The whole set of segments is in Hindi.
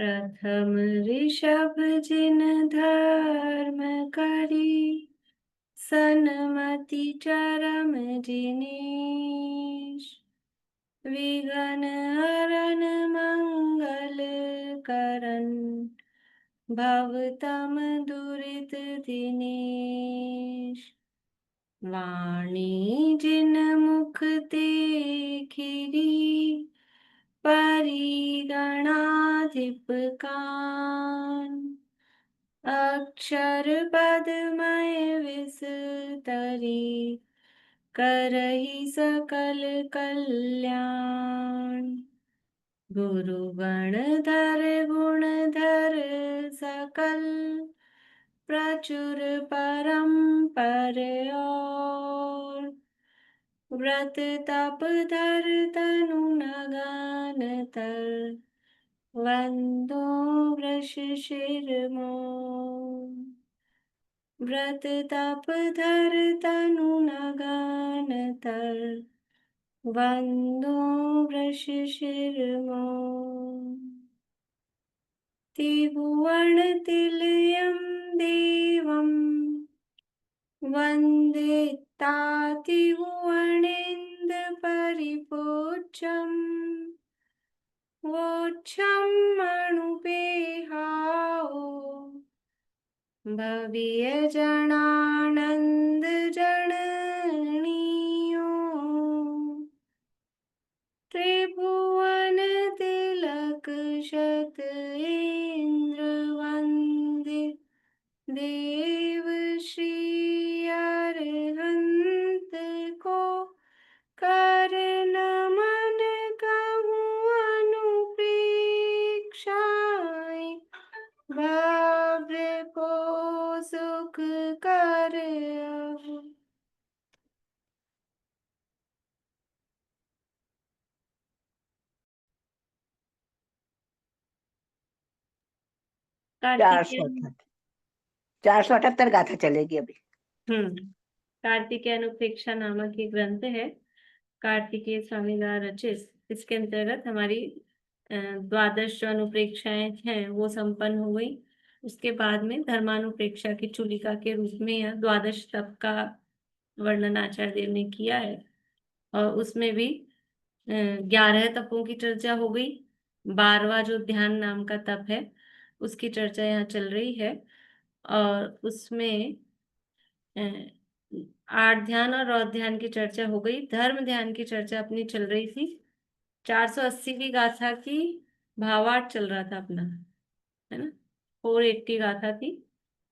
प्रथम ऋषभ जिन धर्म करी, सन्मति चरम जिनीश। विघ्न हरन मंगल करन, भवतम दुरित दिनेश। वाणी जिन मुख ते खिरी, परिगणाधिप कान। अक्षर पदमय विस्तरी, करहि सकल कल्याण। गुरु गणधर गुणधर सकल, प्रचुर परम्पर और। व्रत तप धर तनु नगन तर, वंदो वृष शिरमोर। व्रत तप धर तनु नगन तर, वंदो वृष शिरमोर। त्रिभुवन तिलयं देवं, वन्दे तातिभुवनेन्द्र परिपूज्यम्। वोच्छं मणुपेहाओ, भव्य जनानंद जननीयो। त्रिभुवन तिलक शत इंद्र वंदे, देव श्री अरहंत को कर नमन कहूँ अनुप्रेक्षाएं। भव्य को सुख कर अहो। चार कार्तिकेय। सौ 478 गाथा चलेगी अभी। कार्तिकेय अनुप्रेक्षा नामक ये ग्रंथ है, कार्तिकेय स्वामी द्वारा रचित। इसके अंतर्गत हमारी द्वादश जो अनुप्रेक्षाएं हैं वो संपन्न हो गई। उसके बाद में धर्मानुप्रेक्षा की चूलिका के रूप में यह द्वादश तप का वर्णन आचार्य देव ने किया है, और उसमें भी 11 तपों की चर्चा हो गई। 12वां जो ध्यान नाम का तप है उसकी चर्चा यहाँ चल रही है, और उसमें 8 ध्यान और रौद्र ध्यान की चर्चा हो गई। धर्म ध्यान की चर्चा अपनी चल रही थी। 480वीं गाथा की भावार्थ चल रहा था अपना, है ना। 480 गाथा थी,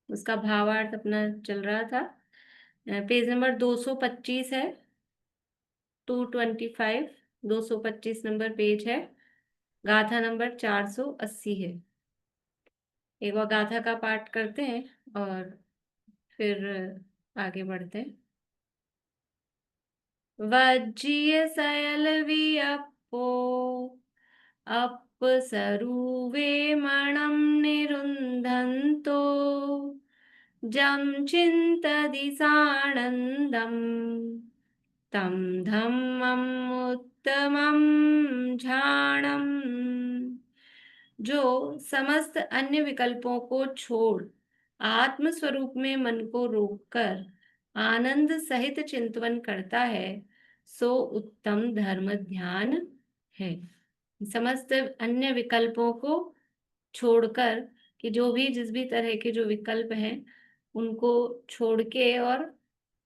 उसका भावार्थ अपना चल रहा था। पेज नंबर 225 है, 225, 225 नंबर पेज है। गाथा नंबर 480 है। एक बार गाथा का पाठ करते हैं और फिर आगे बढ़ते हैं। वज्जीय सयल वियप्पो, अप्सरुवे मणं निरुन्धन्तो। जं चिन्तति सानन्दम्, तं धम्मम् उत्तमं झाणम्। जो समस्त अन्य विकल्पों को छोड़ आत्म स्वरूप में मन को रोककर आनंद सहित चिंतन करता है, सो उत्तम धर्म ध्यान है। समस्त अन्य विकल्पों को छोड़कर, कि जो भी जिस भी तरह के जो विकल्प हैं उनको छोड़ के और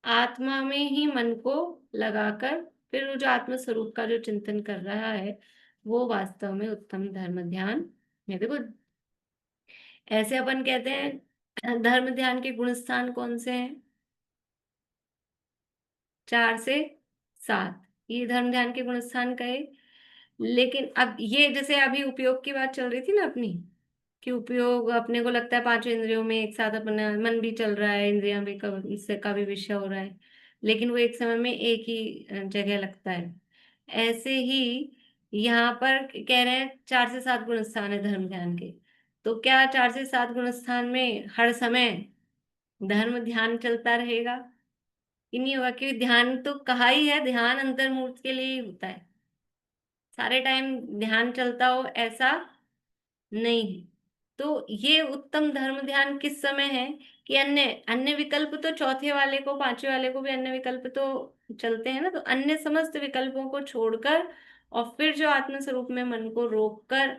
आत्मा में ही मन को लगाकर फिर वो जो आत्म स्वरूप का जो चिंतन कर रहा है वो वास्तव में उत्तम धर्म ध्यान है। देखो, ऐसे अपन कहते हैं धर्म ध्यान के गुण स्थान कौन से हैं? 4 से 7 ये धर्म ध्यान के गुण स्थान कहे। लेकिन अब ये जैसे अभी उपयोग की बात चल रही थी ना अपनी, कि उपयोग अपने को लगता है पांचों इंद्रियों में एक साथ अपना मन भी चल रहा है, इंद्रियां भी इससे का भी विषय हो रहा है, लेकिन वो एक समय में एक ही जगह लगता है। ऐसे ही यहाँ पर कह रहे हैं 4 से 7 गुण स्थान है धर्म ध्यान के। तो क्या 4 से 7 गुण स्थान में हर समय धर्म ध्यान चलता रहेगा? कि नहीं होगा? क्योंकि ध्यान तो कहा ही है, ध्यान अंतर्मुहूर्त के लिए ही होता है। सारे टाइम ध्यान चलता हो ऐसा नहीं है। तो ये उत्तम धर्म ध्यान किस समय है कि अन्य अन्य विकल्प तो चौथे वाले को, पांचवे वाले को भी अन्य विकल्प तो चलते हैं ना, तो अन्य समस्त विकल्पों को छोड़कर और फिर जो आत्म स्वरूप में मन को रोक कर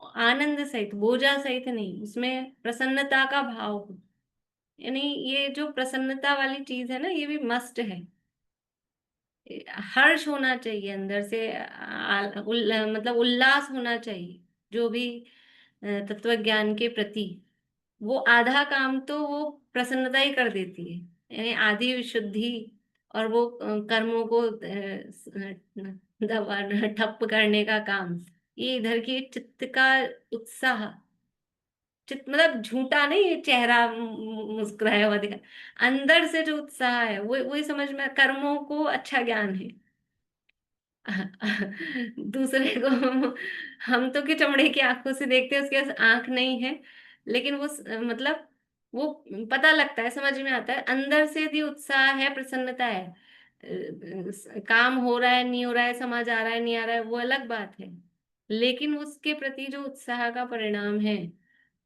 आनंद सहित, बोझा सहित नहीं, उसमें प्रसन्नता का भाव हो। यानी ये जो प्रसन्नता वाली चीज है ना, ये भी मस्ट है। हर्ष होना चाहिए अंदर से, मतलब उल्लास होना चाहिए जो भी तत्व ज्ञान के प्रति। वो आधा काम तो वो प्रसन्नता ही कर देती है, यानी आधी विशुद्धि। और वो कर्मों को दबा ठप करने का काम, ये इधर की चित्त का उत्साह। चित्त मतलब झूठा नहीं, ये चेहरा मुस्कुराया हुआ दिखा, अंदर से जो उत्साह है वो वही समझ में, कर्मों को अच्छा ज्ञान है। दूसरे को हम तो कि चमड़े की आंखों से देखते हैं, उसके पास आंख नहीं है, लेकिन वो मतलब वो पता लगता है, समझ में आता है, अंदर से भी उत्साह है, प्रसन्नता है। काम हो रहा है नहीं हो रहा है, समझ आ रहा है नहीं आ रहा है, वो अलग बात है। लेकिन उसके प्रति जो उत्साह का परिणाम है,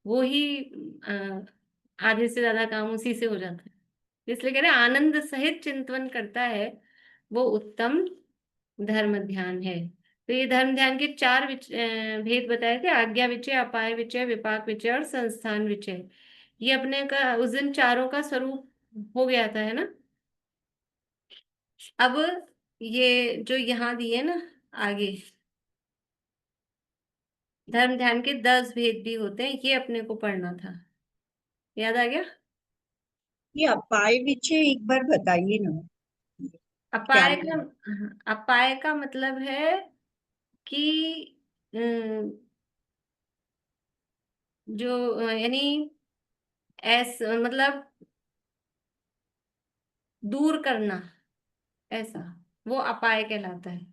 वो ही अ, आधे से ज्यादा काम उसी से हो जाता है। इसलिए कह रहे हैं, आनंद सहित चिंतन करता है, वो उत्तम धर्म ध्यान है। तो ये धर्म ध्यान के चार भेद बताए थे, आज्ञा विचय, अपाय विचय, विपाक विचय और संस्थान विचय। ये अपने का उस दिन चारों का स्वरूप हो गया था, है ना। अब ये जो यहाँ दिए ना आगे, धर्म ध्यान के 10 भेद भी होते हैं, ये अपने को पढ़ना था। याद आ गया। ये अपाय विषय एक बार बताइए ना, क्या अपाय का, है? हाँ, अपाय का मतलब है कि जो यानी मतलब दूर करना, ऐसा, वो अपाय कहलाता है,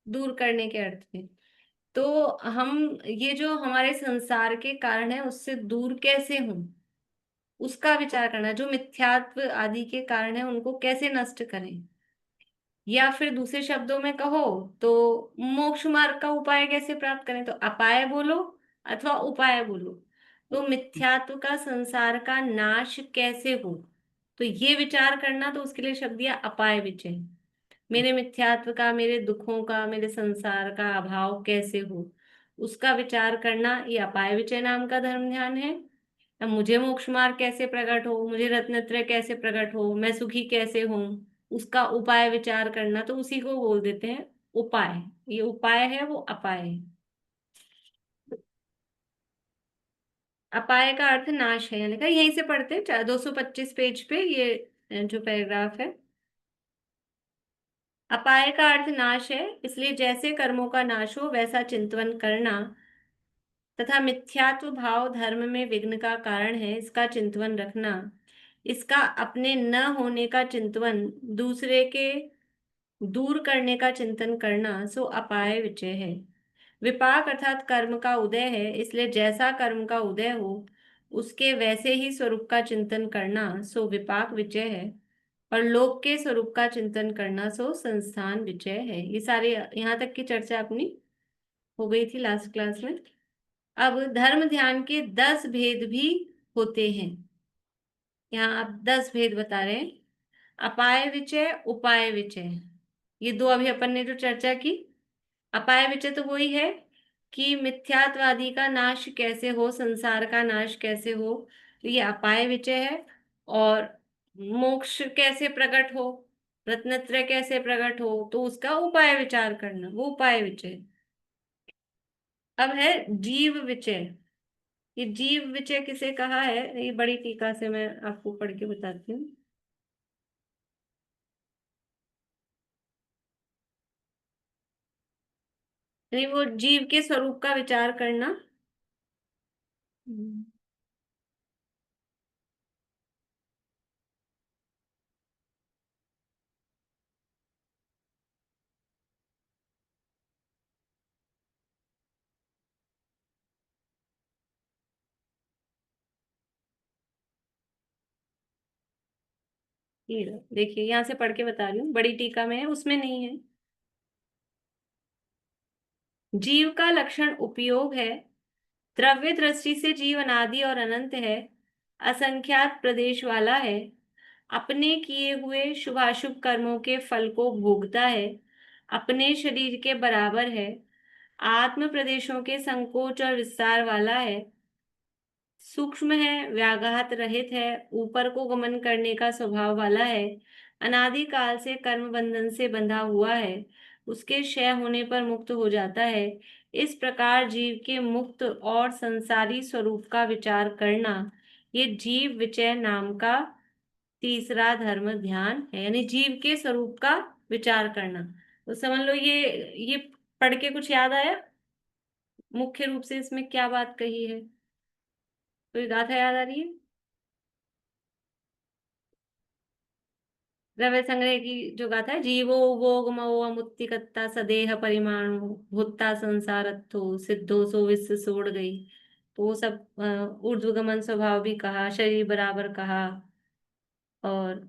दूर करने के अर्थ में। तो हम, ये जो हमारे संसार के कारण है उससे दूर कैसे हों, उसका विचार करना। जो मिथ्यात्व आदि के कारण है उनको कैसे नष्ट करें, या फिर दूसरे शब्दों में कहो तो मोक्ष मार्ग का उपाय कैसे प्राप्त करें। तो अपाय बोलो अथवा उपाय बोलो, तो मिथ्यात्व का, संसार का नाश कैसे हो, तो ये विचार करना। तो उसके लिए शब्द दिया अपाय विचय। मेरे मिथ्यात्व का, मेरे दुखों का, मेरे संसार का अभाव कैसे हो, उसका विचार करना, ये अपाय विचय नाम का धर्म ध्यान है। अब मुझे मोक्ष मार्ग कैसे प्रकट हो, मुझे रत्नत्रय कैसे प्रकट हो, मैं सुखी कैसे हूं, उसका उपाय विचार करना, तो उसी को बोल देते हैं उपाय। ये उपाय है, वो अपाय है। अपाय का अर्थ नाश है, लिखा यहीं से पढ़ते हैं 225 पेज पे, ये जो पैराग्राफ है। अपाय का अर्थ नाश है, इसलिए जैसे कर्मों का नाश हो वैसा चिंतन करना तथा मिथ्यात्व भाव धर्म में विघ्न का कारण है, इसका चिंतन रखना, इसका अपने न होने का चिंतन, दूसरे के दूर करने का चिंतन करना, सो अपाय विचय है। विपाक अर्थात कर्म का उदय है, इसलिए जैसा कर्म का उदय हो उसके वैसे ही स्वरूप का चिंतन करना, सो विपाक विचय है। और लोक के स्वरूप का चिंतन करना, सो संस्थान विचय है। ये सारे यहाँ तक की चर्चा अपनी हो गई थी लास्ट क्लास में। अब धर्म ध्यान के 10 भेद भी होते हैं। यहाँ आप 10 भेद बता रहे हैं, अपाय विचय, उपाय विचय। ये दो अभी अपन ने जो चर्चा की। अपाय विचय तो वही है कि मिथ्यात्वादी का नाश कैसे हो, संसार का नाश कैसे हो, तो ये अपाय विचय है। और मोक्ष कैसे प्रकट हो, रत्नत्रय कैसे प्रकट हो, तो उसका उपाय विचार करना, वो उपाय विचय। अब है जीव विचय। ये जीव विचय किसे कहा है, ये बड़ी टीका से मैं आपको पढ़ के बताती हूँ। यानी वो जीव के स्वरूप का विचार करना। हम्म, ये लो, देखिए यहाँ से पढ़ के बता रही हूँ, बड़ी टीका में है, उसमें नहीं है। जीव का लक्षण उपयोग है, द्रव्य दृष्टि से जीव अनादि और अनंत है, असंख्यात प्रदेश वाला है, अपने किए हुए शुभाशुभ कर्मों के फल को भोगता है, अपने शरीर के बराबर है, आत्म प्रदेशों के संकोच और विस्तार वाला है, सूक्ष्म है, व्याघात रहित है, ऊपर को गमन करने का स्वभाव वाला है, अनादि काल से कर्म बंधन से बंधा हुआ है, उसके क्षय होने पर मुक्त हो जाता है। इस प्रकार जीव के मुक्त और संसारी स्वरूप का विचार करना, ये जीव विचय नाम का तीसरा धर्म ध्यान है। यानी जीव के स्वरूप का विचार करना, तो समझ लो ये पढ़ के कुछ याद आया मुख्य रूप से इसमें क्या बात कही है? कोई गाथा याद आ रही है? द्रव्य संग्रह की जो गाथा है, जीवो भोगमो अमुत्तिकत्ता सदेह परिमाणु भूता संसारत्थो सिद्धो सो विश्व सोड़ गई। तो वो सब ऊर्ध्वगमन स्वभाव भी कहा, शरीर बराबर कहा, और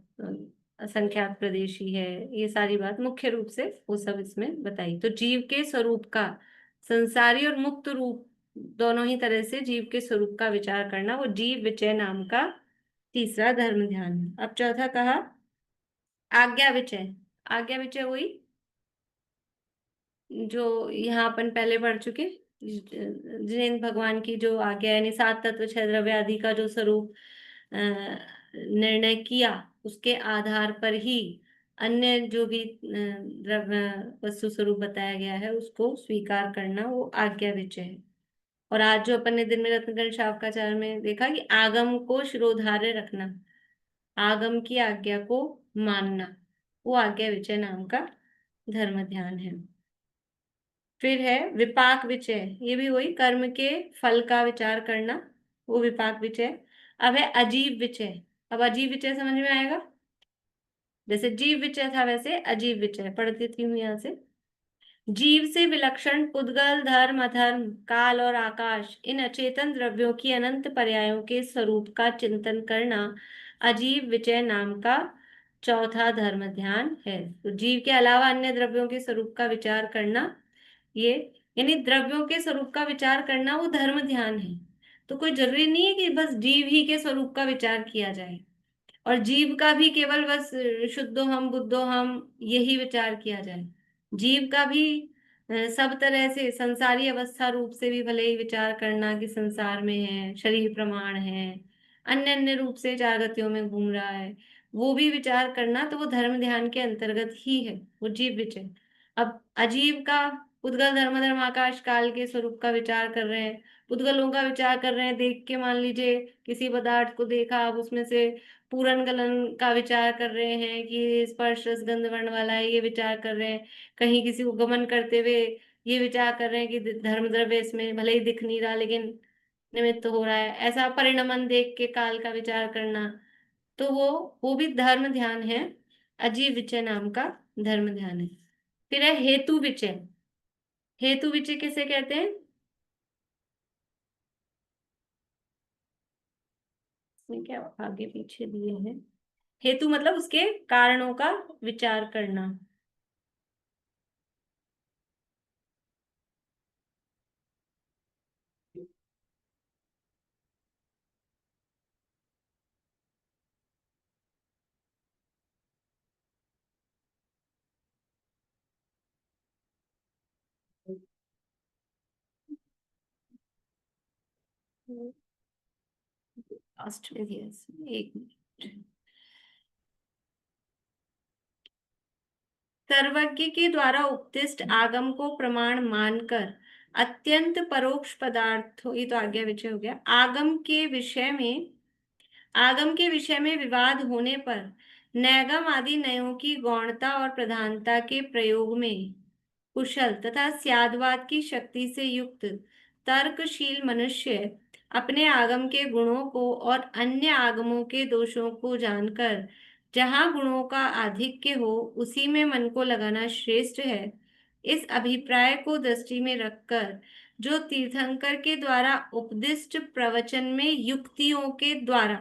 असंख्यात प्रदेशी है, ये सारी बात मुख्य रूप से वो सब इसमें बताई। तो जीव के स्वरूप का, संसारी और मुक्त रूप दोनों ही तरह से जीव के स्वरूप का विचार करना, वो जीव विचय नाम का तीसरा धर्म ध्यान है। अब चौथा कहा आज्ञा विचय। आज्ञा विचय हुई जो यहाँ अपन पहले पढ़ चुके, जिनेन्द्र भगवान की जो आज्ञा, यानी सात तत्व छह द्रव्य आदि का जो स्वरूप निर्णय किया, उसके आधार पर ही अन्य जो भी द्रव्य वस्तु स्वरूप बताया गया है उसको स्वीकार करना, वो आज्ञा विचय है। और आज जो अपन ने दिन में रत्नगण शावकाचार्य में देखा कि आगम को शिरोधार्य रखना, आगम की आज्ञा को मानना, वो आज्ञा विचय नाम का धर्म ध्यान है। फिर है विपाक विचय, ये भी वही कर्म के फल का विचार करना, वो विपाक विचय। अब है अजीब विचय। अब अजीब विचय समझ में आएगा? जैसे जीव विचय था वैसे अजीब विचय पढ़ देती हूँ यहाँ से। जीव से विलक्षण पुद्गल धर्म अधर्म काल और आकाश, इन अचेतन द्रव्यों की अनंत पर्यायों के स्वरूप का चिंतन करना अजीब विचय नाम का चौथा धर्म ध्यान है। तो जीव के अलावा अन्य द्रव्यों के स्वरूप का विचार करना, ये यानी द्रव्यों के स्वरूप का विचार करना वो धर्म ध्यान है। तो कोई जरूरी नहीं है कि बस जीव ही के स्वरूप का विचार किया जाए, और जीव का भी केवल बस शुद्धो हम बुद्धो हम यही विचार किया जाए। जीव का भी सब तरह से संसारी अवस्था रूप से भी भले ही विचार करना कि संसार में है, शरीर प्रमाण है, अन्य अन्य रूप से चार गतियों में घूम रहा है, वो भी विचार करना, तो वो धर्म ध्यान के अंतर्गत ही है, वो जीव विचय। अब अजीब का उद्गल धर्म धर्म आकाश काल के स्वरूप का विचार कर रहे हैं, उद्गलों का विचार कर रहे हैं, देख के मान लीजिए किसी पदार्थ को देखा, अब उसमें से पूरन गलन का विचार कर रहे हैं कि स्पर्श रस गंध वर्ण वाला है, ये विचार कर रहे हैं। कहीं किसी को गमन करते हुए ये विचार कर रहे हैं कि धर्म द्रव्य इसमें भले ही दिख नहीं रहा लेकिन निमित्त हो रहा है, ऐसा परिणमन देख के काल का विचार करना, तो वो भी धर्म ध्यान है, अजीब विचय नाम का धर्म ध्यान है। फिर है हेतु विचय। हेतु विचय किसे कहते हैं? इसमें क्या आगे पीछे दिए हैं, हेतु मतलब उसके कारणों का विचार करना। ऑस्ट्रेलिया से एक मिनट। सर्वज्ञ के द्वारा उपदिष्ट आगम को प्रमाण मानकर अत्यंत परोक्ष पदार्थ, ये तो आज्ञा विचय हो गया। आगम के विषय में विवाद होने पर नैगम आदि नयों की गौणता और प्रधानता के प्रयोग में कुशल तथा स्यादवाद की शक्ति से युक्त तर्कशील मनुष्य अपने आगम के गुणों को और अन्य आगमों के दोषों को जानकर जहाँ गुणों का आधिक्य हो उसी में मन को लगाना श्रेष्ठ है, इस अभिप्राय को दृष्टि में रखकर जो तीर्थंकर के द्वारा उपदिष्ट प्रवचन में युक्तियों के द्वारा,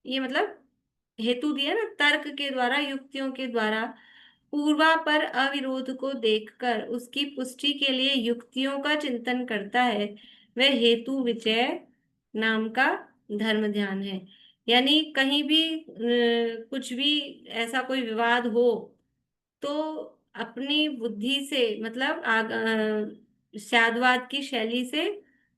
ये मतलब हेतु दिया ना, तर्क के द्वारा युक्तियों के द्वारा पूर्वापर अविरोध को देखकर उसकी पुष्टि के लिए युक्तियों का चिंतन करता है, वह हेतु विचय नाम का धर्म ध्यान है। यानी कहीं भी कुछ भी ऐसा कोई विवाद हो तो अपनी बुद्धि से, मतलब साधुवाद की शैली से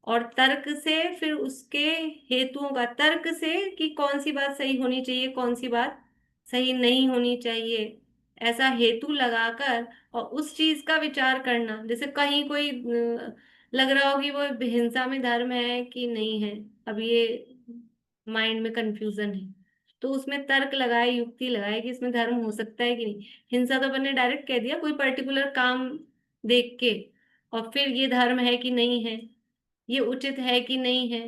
और तर्क से, फिर उसके हेतुओं का तर्क से कि कौन सी बात सही होनी चाहिए, कौन सी बात सही नहीं होनी चाहिए, ऐसा हेतु लगाकर और उस चीज का विचार करना। जैसे कहीं कोई लग रहा हो कि वो हिंसा में धर्म है कि नहीं है, अब ये माइंड में कंफ्यूजन है, तो उसमें तर्क लगाए, युक्ति लगाए कि इसमें धर्म हो सकता है कि नहीं। हिंसा तो अपन ने डायरेक्ट कह दिया कोई पर्टिकुलर काम देख के, और फिर ये धर्म है कि नहीं है, ये उचित है कि नहीं है।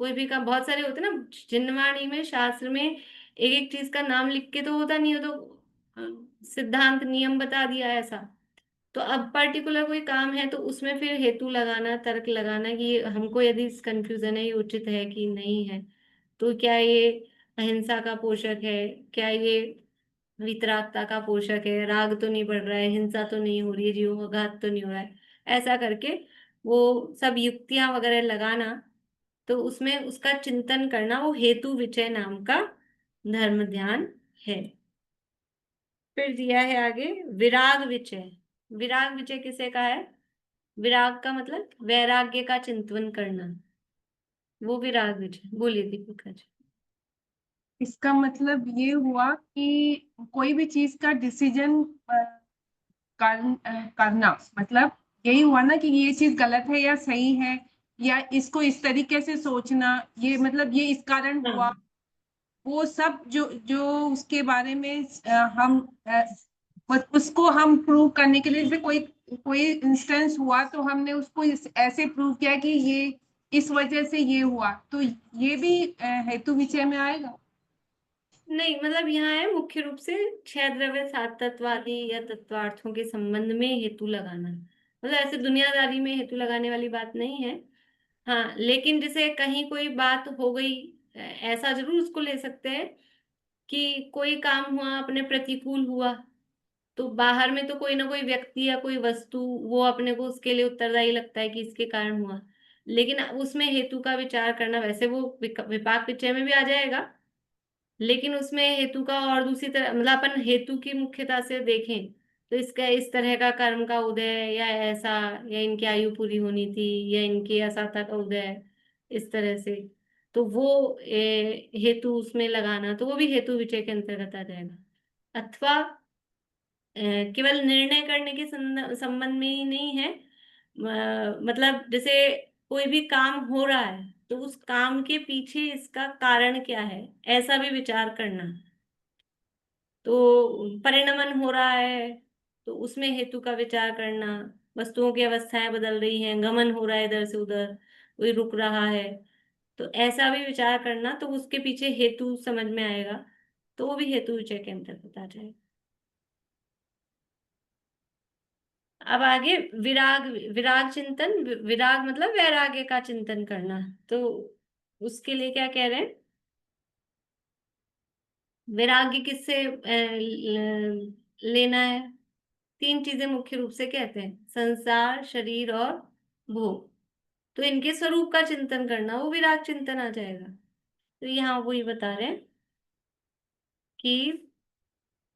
कोई भी काम, बहुत सारे होते हैं ना जिनवाणी में, शास्त्र में एक एक चीज का नाम लिख के तो होता नहीं है, तो सिद्धांत नियम बता दिया ऐसा। तो अब पर्टिकुलर कोई काम है तो उसमें फिर हेतु लगाना, तर्क लगाना कि हमको यदि कंफ्यूजन है ये उचित है कि नहीं है, तो क्या ये अहिंसा का पोषक है, क्या ये वितरागता का पोषक है, राग तो नहीं बढ़ रहा है, हिंसा तो नहीं हो रही है, जीवों का घात तो नहीं हो रहा है, ऐसा करके वो सब युक्तियां वगैरह लगाना। तो उसमें उसका चिंतन करना, वो हेतु विचय नाम का धर्म ध्यान है। फिर दिया है आगे विराग विचय। विराग विचय किसे कहा है? विराग का मतलब वैराग्य का चिंतन करना, वो विराग विचय। बोलिए दीपिका जी। इसका मतलब ये हुआ कि कोई भी चीज का डिसीजन करना, मतलब यही हुआ ना कि ये चीज गलत है या सही है, या इसको इस तरीके से सोचना, ये मतलब ये इस कारण हाँ, हुआ। वो सब जो जो उसके बारे में हम उसको हम प्रूव करने के लिए, जैसे कोई कोई इंस्टेंस हुआ तो हमने उसको ऐसे प्रूव किया कि ये इस वजह से ये हुआ, तो ये भी हेतु विषय में आएगा। नहीं, मतलब यहाँ है मुख्य रूप से छह द्रव्य सात तत्वादि या तत्वार्थों के संबंध में हेतु लगाना, मतलब ऐसे दुनियादारी में हेतु लगाने वाली बात नहीं है। हाँ, लेकिन जैसे कहीं कोई बात हो गई, ऐसा जरूर उसको ले सकते हैं कि कोई काम हुआ अपने प्रतिकूल हुआ, तो बाहर में तो कोई ना कोई व्यक्ति या कोई वस्तु वो अपने को उसके लिए उत्तरदायी लगता है कि इसके कारण हुआ, लेकिन उसमें हेतु का विचार करना, वैसे वो विपाक विचय में भी आ जाएगा, लेकिन उसमें हेतु का और दूसरी तरह, मतलब अपन हेतु की मुख्यता से देखें तो इसका इस तरह का कर्म का उदय या ऐसा, या इनकी आयु पूरी होनी थी, या इनके ऐसा था का उदय, इस तरह से, तो वो हेतु उसमें लगाना, तो वो भी हेतु विचय के अंतर्गत आ जाएगा। अथवा केवल निर्णय करने के संबंध में ही नहीं है, मतलब जैसे कोई भी काम हो रहा है तो उस काम के पीछे इसका कारण क्या है, ऐसा भी विचार करना। तो परिणमन हो रहा है तो उसमें हेतु का विचार करना, वस्तुओं की अवस्थाएं बदल रही हैं, गमन हो रहा है इधर से उधर, कोई रुक रहा है, तो ऐसा भी विचार करना, तो उसके पीछे हेतु समझ में आएगा, तो वो भी हेतु विचय के अंतर्गत आ जाएगा। अब आगे विराग, विराग चिंतन, विराग मतलब वैराग्य का चिंतन करना, तो उसके लिए क्या कह रहे हैं? वैराग्य किससे लेना है? तीन चीजें मुख्य रूप से कहते हैं, संसार, शरीर और भोग, तो इनके स्वरूप का चिंतन करना, वो विराग चिंतन आ जाएगा। तो यहाँ वो ये बता रहे हैं कि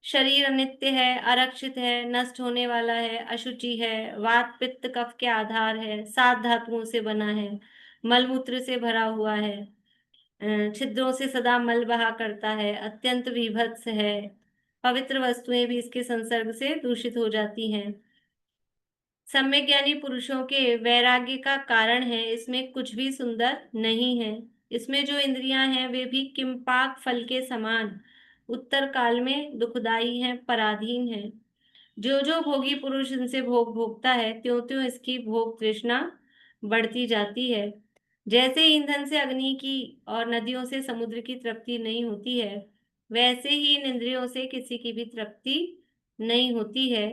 शरीर अनित्य है, अरक्षित है, नष्ट होने वाला है, अशुचि है, वात पित्त कफ के आधार है, सात धातुओं से बना है, मलमूत्र से भरा हुआ है, छिद्रों से सदा मल बहा करता है, अत्यंत विभत्स है, पवित्र वस्तुएं भी इसके संसर्ग से दूषित हो जाती हैं। सम्यक ज्ञानी पुरुषों के वैराग्य का कारण है, इसमें कुछ भी सुंदर नहीं है। इसमें जो इंद्रियां हैं वे भी किंपाक फल के समान उत्तर काल में दुखदाई हैं, पराधीन हैं। जो जो भोगी पुरुष इनसे भोग भोगता है, त्यों त्यों इसकी भोग तृष्णा बढ़ती जाती है। जैसे ईंधन से अग्नि की और नदियों से समुद्र की तृप्ति नहीं होती है, वैसे ही इन इंद्रियों से किसी की भी तृप्ति नहीं होती है।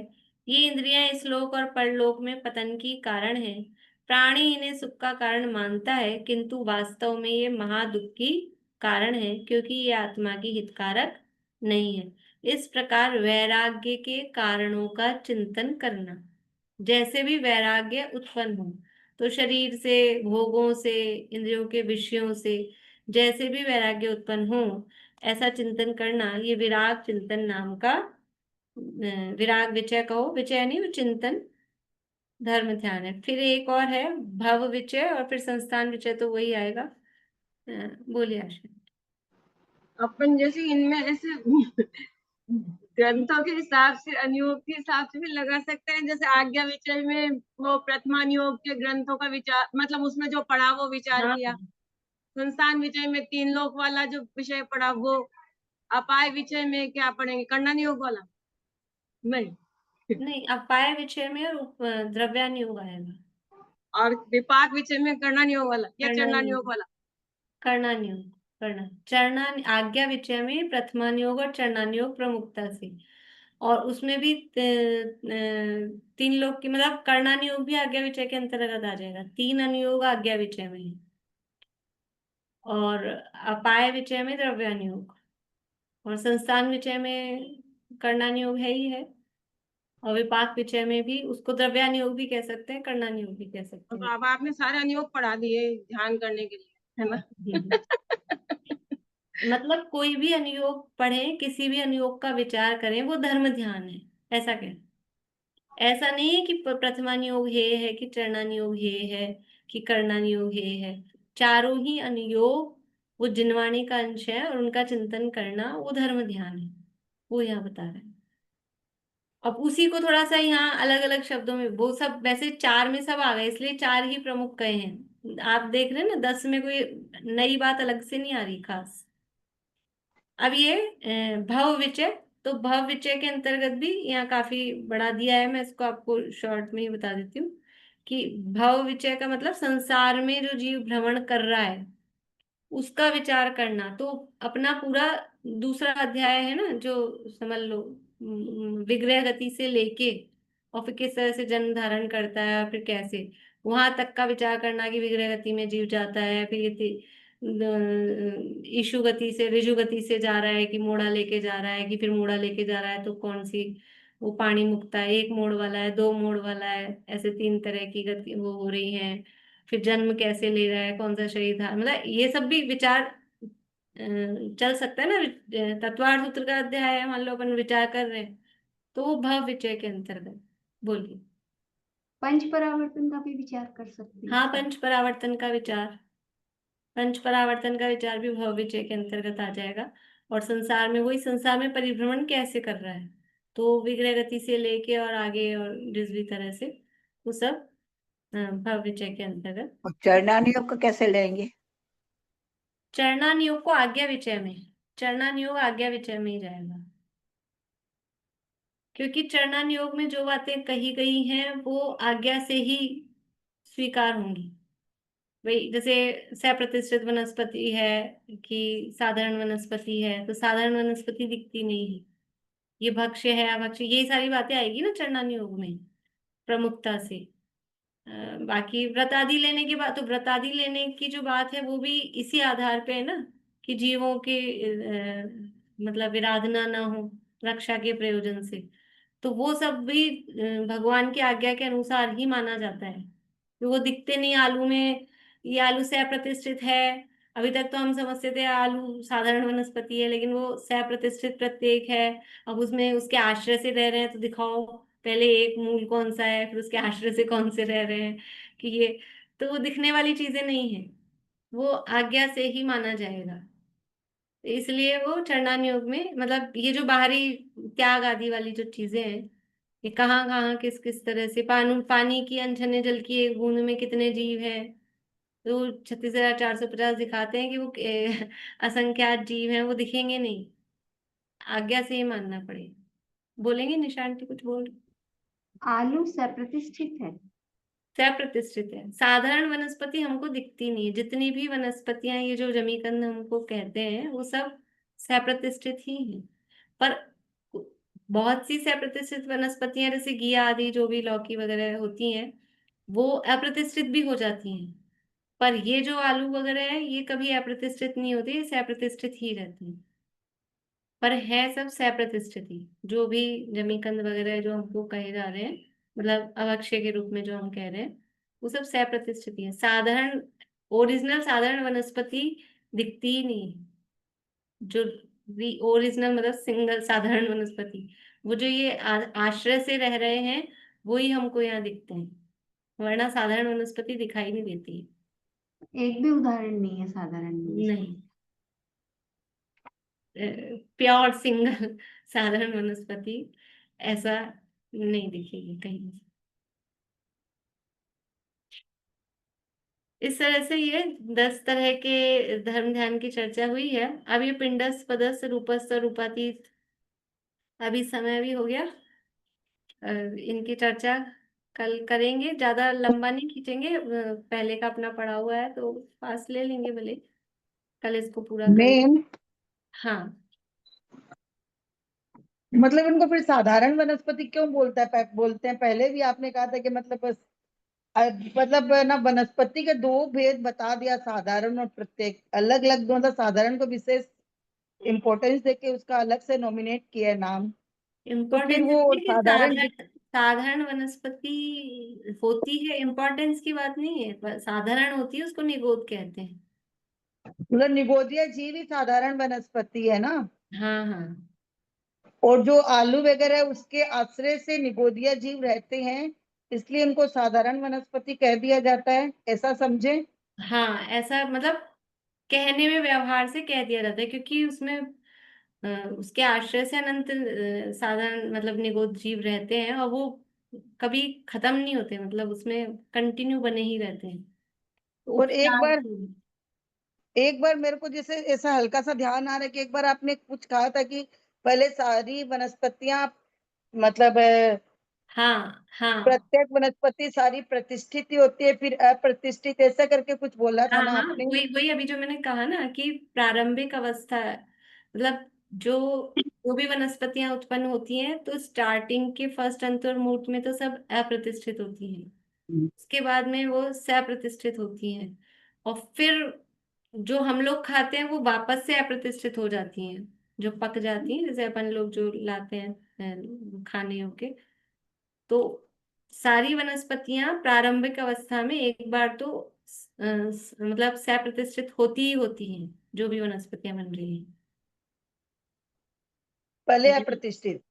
ये इंद्रियां इस लोक और परलोक में पतन की कारण है। प्राणी इन्हें सुख का कारण मानता है, किंतु वास्तव में ये महादुख की कारण है, क्योंकि ये आत्मा की हितकारक नहीं है। इस प्रकार वैराग्य के कारणों का चिंतन करना, जैसे भी वैराग्य उत्पन्न हो, तो शरीर से, भोगों से, इंद्रियों के विषयों से जैसे भी वैराग्य उत्पन्न हो, ऐसा चिंतन करना, ये विराग चिंतन नाम का विराग विचय कहो, विचय नहीं, वो चिंतन धर्म ध्यान है। फिर एक और है भव विचय, और फिर संस्थान विचय, तो वही आएगा। बोलिए आशा। अपन जैसे इनमें ऐसे ग्रंथों के हिसाब से, अनुयोग के हिसाब से भी लगा सकते हैं। जैसे आज्ञा विचय में वो प्रथमानुयोग के ग्रंथों का विचार, मतलब उसमें जो पढ़ा वो विचार हाँ, किया। संस्थान विचय में तीन लोक वाला जो विषय पढ़ा वो। अपाय विचय में क्या पढ़ेंगे, कर्णनियोग वाला? नहीं। नहीं, अपाय विषय में द्रव्यानुयोग आएगा। और विपाक विचय में कर्णनियोग वाला या चरणानुयोग कर्णानुयोग, वाला? कर्णानुयोग, चरणा, आज्ञा विचय में प्रथमानुयोग और चरणानुयोग प्रमुखता से। और उसमें भी तीन लोग की, मतलब कर्णानुयोग भी आज्ञा विचय के अंतर्गत आ जाएगा। तीन अनुयोग आज्ञा विचय में है, और अपाय विचय में द्रव्यानुयोग, और संस्थान विचय में कर्णानुयोग है ही है, और विपाक विचय में भी उसको द्रव्यानुयोग भी कह सकते हैं, कर्णानुयोग भी कह सकते तो हैं। अब आपने सारे अनुयोग पढ़ा दिए ध्यान करने के लिए, है ना? मतलब कोई भी अनुयोग पढ़े, किसी भी अनुयोग का विचार करें, वो धर्म ध्यान है, ऐसा कहें। ऐसा नहीं है कि प्रथमानुयोग हे है, कि चरणानुयोग हे है, कि कर्णानुयोग हे है। चारों ही अनुयोग वो जिनवाणी का अंश है, और उनका चिंतन करना वो धर्म ध्यान है, वो यहाँ बता रहे हैं। अब उसी को थोड़ा सा यहाँ अलग अलग शब्दों में, वो सब वैसे चार में सब आ गए, इसलिए चार ही प्रमुख कहे हैं। आप देख रहे हैं ना, 10 में कोई नई बात अलग से नहीं आ रही खास। अब ये भव विचय, तो भव विचय के अंतर्गत भी यहाँ काफी बड़ा दिया है, मैं इसको आपको शॉर्ट में ही बता देती हूँ कि भव विचय का मतलब संसार में जो जीव भ्रमण कर रहा है उसका विचार करना। तो अपना पूरा दूसरा अध्याय है ना, जो समझ लो विग्रह गति से लेके और फिर किस तरह से जन्म धारण करता है, फिर कैसे वहां तक का विचार करना कि विग्रह गति में जीव जाता है, फिर ईशु गति से, ऋजु गति से जा रहा है कि मोड़ा लेके जा रहा है, कि फिर मोड़ा लेके जा रहा है तो कौन सी वो पानी मुक्ता है, एक मोड़ वाला है, दो मोड़ वाला है, ऐसे तीन तरह की गति वो हो रही है। फिर जन्म कैसे ले रहा है, कौन सा शरीर था, मतलब ये सब भी विचार चल सकता है ना। तत्वार्थ सूत्र का अध्याय है, मान लो अपन विचार कर रहे हैं, तो वो भव विचय के अंतर्गत। बोलिए। पंच परावर्तन का भी विचार कर सकते हैं। हाँ, पंच परावर्तन का विचार, पंच परावर्तन का विचार भी भव विचय के अंतर्गत आ जाएगा। और संसार में, वही संसार में परिभ्रमण कैसे कर रहा है, तो विग्रह गति से लेके और आगे और जिस भी तरह से, वो सब भव विचय के अंतर्गत। और चरणानुयोग को कैसे लेंगे? चरणानुयोग को आज्ञा विचय में, चरणानुयोग आज्ञा विचय में ही जाएगा, क्योंकि चरणानुयोग में जो बातें कही गई हैं वो आज्ञा से ही स्वीकार होंगी। वही जैसे सप्रतिष्ठित वनस्पति है कि साधारण वनस्पति है, तो साधारण वनस्पति दिखती नहीं है, ये भक्ष्य है अभक्ष्य, ये सारी बातें आएगी ना चरणानुयोग में प्रमुखता से। बाकी व्रत आदि लेने की बात, तो व्रत आदि लेने की जो बात है वो भी इसी आधार पे है ना, कि जीवों के मतलब विराधना ना हो रक्षा के प्रयोजन से। तो वो सब भी भगवान की आज्ञा के अनुसार ही माना जाता है। तो वो दिखते नहीं आलू में, ये आलू सह प्रतिष्ठित है, अभी तक तो हम समझते थे आलू साधारण वनस्पति है, लेकिन वो सह प्रतिष्ठित प्रत्येक है। अब उसमें उसके आश्रय से रह रहे हैं, तो दिखाओ पहले एक मूल कौन सा है, फिर उसके आश्रय से कौन से रह रहे हैं, कि ये तो वो दिखने वाली चीजें नहीं है, वो आज्ञा से ही माना जाएगा। इसलिए वो चरणानुयोग में, मतलब ये जो बाहरी त्याग आदि वाली जो चीजें हैं, ये कहाँ कहाँ किस किस तरह से, पानी की अनछने जल की एक बूंद में कितने जीव हैं, तो 36,450 दिखाते हैं कि वो असंख्यात जीव हैं, वो दिखेंगे नहीं, आज्ञा से ही मानना पड़ेगा। बोलेंगे निशांति कुछ बोल? आलू सप्रतिष्ठित है। सप्रतिष्ठित है, साधारण वनस्पति हमको दिखती नहीं है, जितनी भी वनस्पतियां ये जो जमीकंद हमको कहते हैं वो सब सप्रतिष्ठित ही हैं। पर बहुत सी सप्रतिष्ठित वनस्पतियां जैसे घिया आदि जो भी लौकी वगैरह होती हैं वो अप्रतिष्ठित भी हो जाती हैं। पर ये जो आलू वगैरह है ये कभी अप्रतिष्ठित नहीं होती, ये सप्रतिष्ठित ही रहती हैं। पर है सब सप्रतिष्ठित ही, जो भी जमीकंद वगैरह जो हमको कहे जा रहे हैं, मतलब अभक्ष्य के रूप में जो हम कह रहे हैं, वो सब सह प्रतिष्ठित ही है। साधारण ओरिजिनल साधारण वनस्पति दिखती ही नहीं है। जो ओरिजिनल मतलब सिंगल साधारण वनस्पति, वो जो ये आश्रय से रह रहे हैं, वो ही हमको यहाँ दिखते हैं, वरना साधारण वनस्पति दिखाई नहीं देती है। एक भी उदाहरण नहीं है साधारण वनस्पति? नहीं, प्योर सिंगल साधारण वनस्पति ऐसा नहीं दिखेगी कहीं। इस तरह से ये 10 तरह के धर्म ध्यान की चर्चा हुई है। अब ये पिंडस्थ पदस्थ रूपस्थ रूपातीत, अभी समय भी हो गया, इनकी चर्चा कल करेंगे, ज्यादा लंबा नहीं खींचेंगे, पहले का अपना पढ़ा हुआ है तो पास ले लेंगे भले, कल इसको पूरा करेंगे। मैम, हाँ, मतलब इनको फिर साधारण वनस्पति क्यों बोलते हैं? पहले भी आपने कहा था कि मतलब बस मतलब ना, वनस्पति के दो भेद बता दिया, साधारण और प्रत्येक, अलग अलग दो, मतलब साधारण को विशेष इम्पोर्टेंस देके उसका अलग से नॉमिनेट किया है नाम। तो फिर इम्पोर्टेंस वो इसलिए कि साधारण साधारण वनस्पति होती है, इम्पोर्टेंस की बात नहीं है, पर साधारण होती है उसको निगोद कहते हैं। मतलब निगोदिया जीव ही साधारण वनस्पति है ना, हाँ हाँ और जो आलू वगैरह है उसके आश्रय से निगोदिया जीव रहते हैं, इसलिए उनको साधारण वनस्पति कह दिया जाता है, ऐसा समझे? हाँ, ऐसा मतलब कहने में व्यवहार से कह दिया जाता है, क्योंकि उसमें उसके आश्रय से अनंत साधारण मतलब निगोद जीव रहते हैं, और वो कभी खत्म नहीं होते, मतलब उसमें कंटिन्यू बने ही रहते हैं, तो और एक उपचार बार से। मेरे को जैसे ऐसा हल्का सा ध्यान आ रहा है कि एक बार आपने कुछ कहा था कि पहले सारी वनस्पतियां, मतलब हाँ हाँ प्रत्येक वनस्पति सारी प्रतिष्ठित ही होती है, फिर अप्रतिष्ठित, ऐसा करके कुछ बोला था हाँ ना हाँ, आपने? वही वही अभी जो मैंने कहा ना कि प्रारंभिक अवस्था है, मतलब जो जो भी वनस्पतियां उत्पन्न होती हैं, तो स्टार्टिंग के फर्स्ट अंतर्मुहूर्त में तो सब अप्रतिष्ठित होती हैं, उसके बाद में वो सप्रतिष्ठित होती हैं, और फिर जो हम लोग खाते हैं वो वापस से अप्रतिष्ठित हो जाती हैं, जो पक जाती हैं, जैसे अपन लोग जो लाते हैं खाने होके। तो सारी वनस्पतियां प्रारंभिक अवस्था में एक बार तो मतलब सप्रतिष्ठित होती ही होती हैं, जो भी वनस्पतियां बन रही हैं, पहले लेकिन अप्रतिष्ठित।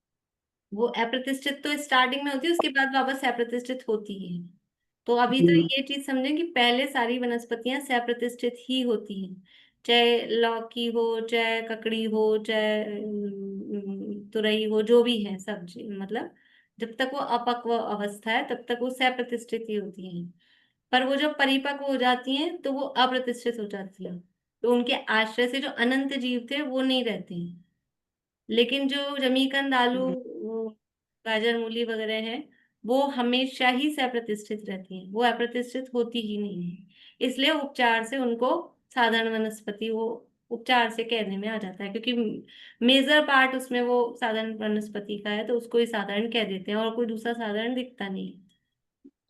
वो अप्रतिष्ठित तो स्टार्टिंग में होती है, उसके बाद वापस अप्रतिष्ठित होती है। तो अभी तो ये चीज समझें कि पहले सारी वनस्पतियां सप्रतिष्ठित ही होती हैं, चाहे लौकी हो, चाहे ककड़ी हो, चाहे तुरई हो, जो भी है सब्जी, मतलब जब तक वो अपक्व अवस्था है तब तक वो सप्रतिष्ठित ही होती हैं। पर वो जब परिपक्व हो जाती हैं तो वो अप्रतिष्ठित हो जाती हैं, तो उनके आश्रय से जो अनंत जीव थे वो नहीं रहते हैं। लेकिन जो जमीकंद, आलू, वो गाजर, मूली वगैरह है, वो हमेशा ही सप्रतिष्ठित रहती हैं, वो अप्रतिष्ठित होती ही नहीं है, इसलिए उपचार से उनको साधारण वनस्पति, वो उपचार से कहने में आ जाता है, क्योंकि मेजर पार्ट उसमें वो साधारण वनस्पति का है, तो उसको ही साधारण कह देते हैं, और कोई दूसरा साधारण दिखता नहीं।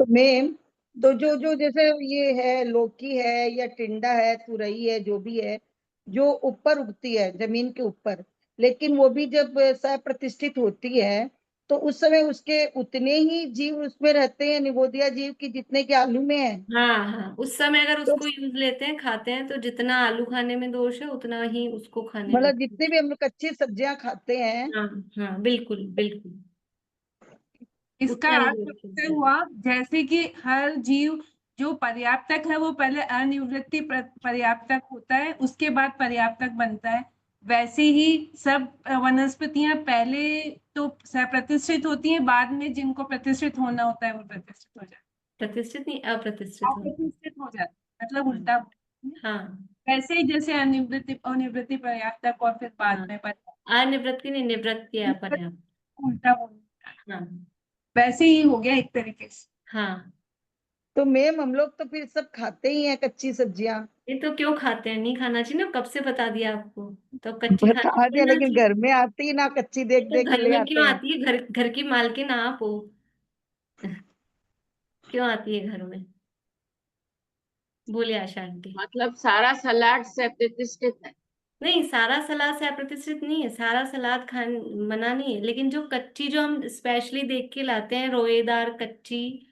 तो मैम, तो जो जो जैसे ये है, लौकी है या टिंडा है, तुरई है, जो भी है, जो ऊपर उगती है जमीन के ऊपर, लेकिन वो भी जब सप्रतिष्ठित होती है तो उस समय उसके उतने ही जीव उसमें रहते हैं, निगोदिया जीव की, जितने के आलू में है। हाँ हाँ, उस समय अगर तो उसको यूज लेते हैं, खाते हैं, तो जितना आलू खाने में दोष है उतना ही उसको खाने में मतलब दोष जितने भी हम लोग कच्ची सब्जियां खाते हैं, है। हाँ हाँ, बिल्कुल बिल्कुल, इसका उतना ही अर्थ दोष उससे है। हुआ जैसे कि हर जीव जो पर्याप्तक है वो पहले अनिवृत्ति पर्याप्तक होता है, उसके बाद पर्याप्तक बनता है। वैसे ही सब वनस्पतियां पहले तो प्रतिष्ठित होती हैं, बाद में जिनको प्रतिष्ठित होना होता है वो प्रतिष्ठित हो जाते प्रतिष्ठित नहीं, हैं, अप्रतिष्ठित हो। अप्रतिष्ठित हो जाते हैं, मतलब हाँ उल्टा। हाँ वैसे ही जैसे अनिवृत्ति अनिवृत्ति पर्याप्तक और फिर बाद हाँ, में अनिवृत्ति नहीं, निवृत्ति है पर्याप्त। उल्टा बोलना, हाँ वैसे ही हो गया एक तरीके से। हाँ, तो मैम हम लोग तो फिर सब खाते ही हैं कच्ची सब्जियां। ये तो क्यों खाते हैं, नहीं खाना चाहिए ना, कब से बता दिया आपको, तो कच्ची खानी बता चाहिए दिया, ना लेकिन चाहिए। घर में आती ही ना, कच्ची ये देख तो देख के घर ले में आते क्यों हैं। आती है, घर घर की मालकिन आप हो, क्यों आती है घर में, बोलिए आशा आंटी। मतलब सारा सलाद से प्रतिष्ठित है। नहीं, सारा सलाद से अप्रतिष्ठित नहीं है, सारा सलाद खान मना नहीं है, लेकिन जो कच्ची, जो हम स्पेशली देख के लाते हैं रोएदार कच्ची,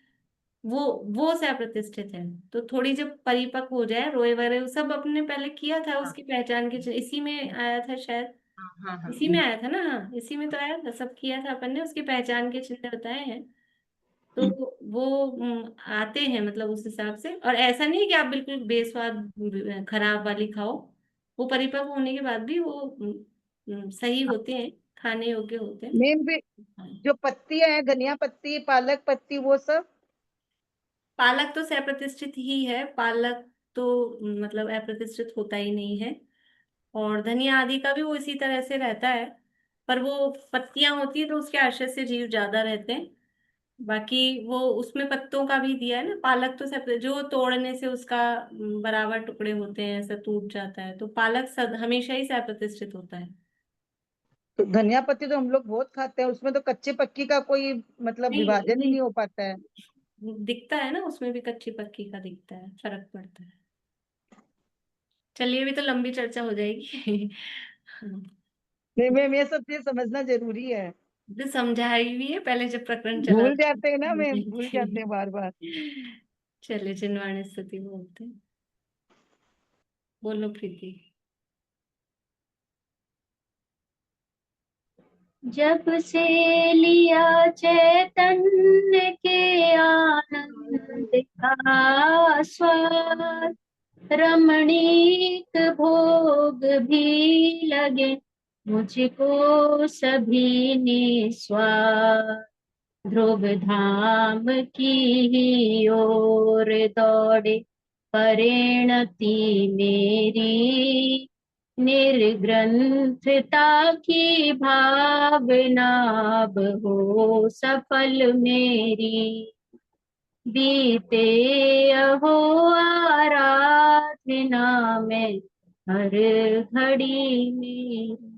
वो से प्रतिष्ठित है। तो थोड़ी जब परिपक्व हो जाए, रोए वगैरह वो सब अपने पहले किया था, उसकी पहचान के इसी में आया था शायद, हाँ हाँ इसी में आया था ना, हाँ इसी में तो आया था, सब किया था अपन ने, उसकी पहचान के चिन्ह बताए हैं। तो वो आते हैं मतलब उस हिसाब से। और ऐसा नहीं है कि आप बिल्कुल बेस्वाद खराब वाली खाओ, वो परिपक्व होने के बाद भी वो सही होते हैं, खाने योग्य होते हैं। मैम भी जो पत्तियां हैं, धनिया पत्ती, पालक पत्ती, वो सब? पालक तो सप्रतिष्ठित ही है, पालक तो मतलब अप्रतिष्ठित होता ही नहीं है। और धनिया आदि का भी वो इसी तरह से रहता है, पर वो पत्तियां होती है तो उसके आश्रय से जीव ज्यादा रहते हैं। बाकी वो उसमें पत्तों का भी दिया है ना, पालक तो सब जो तोड़ने से उसका बराबर टुकड़े होते हैं, ऐसा टूट जाता है, तो पालक हमेशा ही सप्रतिष्ठित होता है। तो धनिया पत्ती तो हम लोग बहुत खाते हैं, उसमें तो कच्चे पक्की का कोई मतलब नहीं विभाजन ही नहीं, नहीं हो पाता है। दिखता है ना उसमें भी, कच्ची पक्की का दिखता है, फर्क पड़ता है। चलिए अभी तो लंबी चर्चा हो जाएगी। हाँ, नहीं मैम, ये सब चीज समझना जरूरी है। तो समझाई भी है पहले जब प्रकरण चला भूल था। जाते हैं ना मैम, भूल जाते हैं बार बार। चलिए जिनवाणी स्तुति बोलते हैं। बोलो प्रीति। जब से लिया चैतन्य के आनंद का स्वाद, रमणीक भोग भी लगे मुझको सभी निस्वार्थ। ध्रुव धाम की ही ओर दौड़े परिणति मेरी, निर्ग्रंथता की भावना अब हो सफल मेरी। बीते अहो आराधना में हर घड़ी में।